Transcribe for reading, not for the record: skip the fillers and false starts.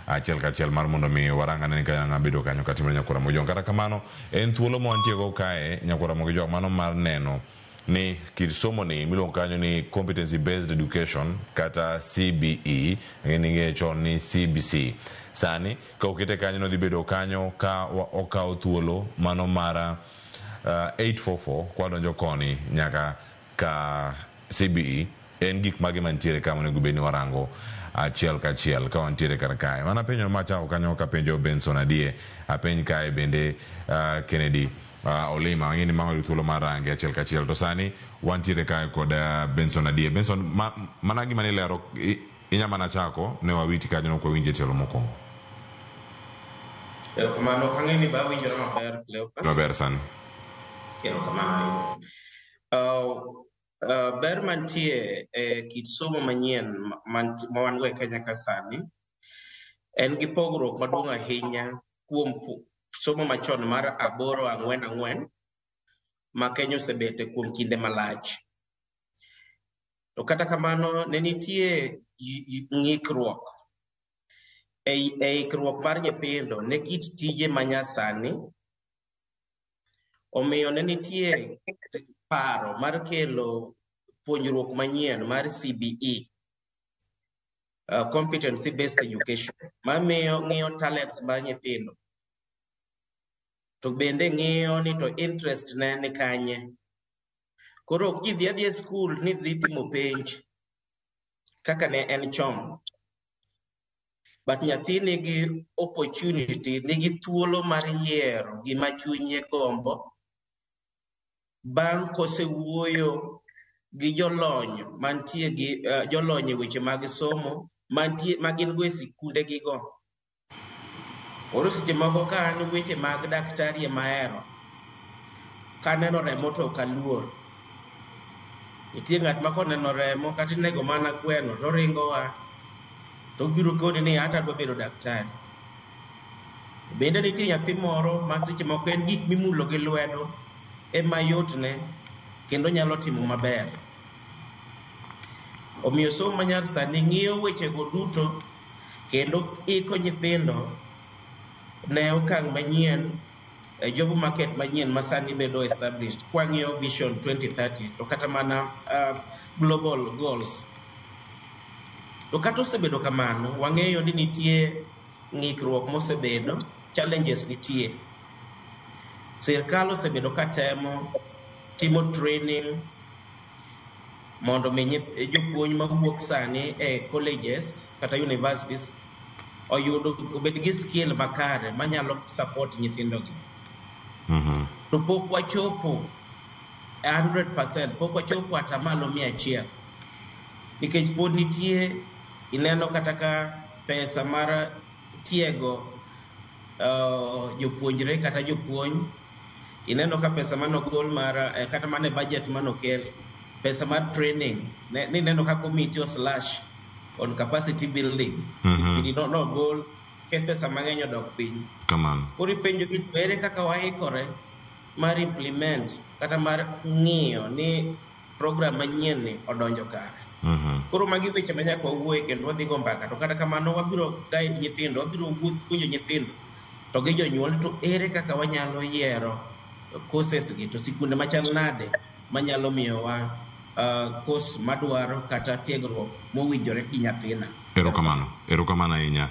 achiel kachiel mar mondo mi waranga ne ka ngabedo kanyo katimo nyakura mojo kata kamano en thuolo mo antiego kae nyakura mo jok mano mar neno ni kit somo ni miluongo kanyo ni competency based education kata CBE ng'e chon ni CBC sani ka okete kanyo no dhi bedo kanyo ka okawo thuolo mano mara 844 kwa donjo koni nyaka ka CBE en gik mage mantiere kama onego bed ni warango achiel kachiel ka wantiere kar kae mana penjo machako kanyo ka penjo Benson Adie apenj kae bende Kennedy Olima ngini mango thuolo mar rangi achiel kachiel to sani wantiere kae kod Benson Adie. Benson mana gima ne lero inya mana chako ne wawiti kanyo no ko winje telo mokongo. Kamano kangeni ba winjore maber Cleopas. Maber san. Kamano. Ber mantie kit somo manyien ma wan go e Kenya ka sani en gi pogruok maduong' ahinya kuom somo machon mar 8-4-4 ma Kenya osebete kuom kinde malach. To kata kamano ne nitie ng'ikruok e ikruok mar nyithindo ne kit tije manyasani, omiyo ne nitie paro mar kelo puonjruok manyien mar CBE, competency based education, mamiyo ng'iyo talents mar nyithindo to bende ng'iyo ni to interest ne ni kanye. Koro ok ji dhi adhiya skul ni dhi timo penj kaka ne en chon, but nyathi nigi opportunity, nigi thuolo mar yiero gima chunye gombo bang' kosewuoyo gi jolony mantie gi jolony e weche mag somo mantie magin go e sikunde gi go. Oro seche moko ka an weche mag daktari mahero, kaneno remo to kaluor. Nitie ng'at ma koneno remo kata inego mana gweno to ringo wa to biro koni ni hata adwa bedo daktari. Bende nitie nyathi moro ma seche moko en gik mimulo gi lwedo ema yotne kendo nyalo timo maber. Omiyo somo manyasani ng'iyo weche go duto kendo iko nyithindo ne okang' manyien, job market manyien masani bedo established kwang'iyo Vision 2030 to kata mana global goals. To kata osebedo kamano, wang'eyo ni nitie ng'ikruok mosebedo, challenges nitie. Sirkal osebedo ka timo training mondo mi jopuonj mawuok sani e colleges kata universities obed gi skill makare manyalo support nyithindo gi. To pok wachopo 100%, pok wachopo atamalo 100%. Nikech pod nitie ineno kata ka pesa mar tiego jopuonjre kata jopuonj, ineno ka pesa manogol mar kata mane budget manokel, pesa mar training neno ka committee o slash on capacity building. CPD no gol ke pesa mang'eny odok piny. Koro ipenjo gi ere kaka waikore mar implement kata mar ng'iyo ni program manyien ni odonjo kare. Koro magi weche manyaka wawuoye kendo wadhi go mbaka. To kata kamano wabiro guide nyithindo, wabiro puonjo nyithindo to gi jonyuol to ere kaka wanyalo yiero courses gi to sikunde machal nade manyalo miyowa course madwaro kata tiegruok mowinjore gi nyathina. Erokamano ahinya.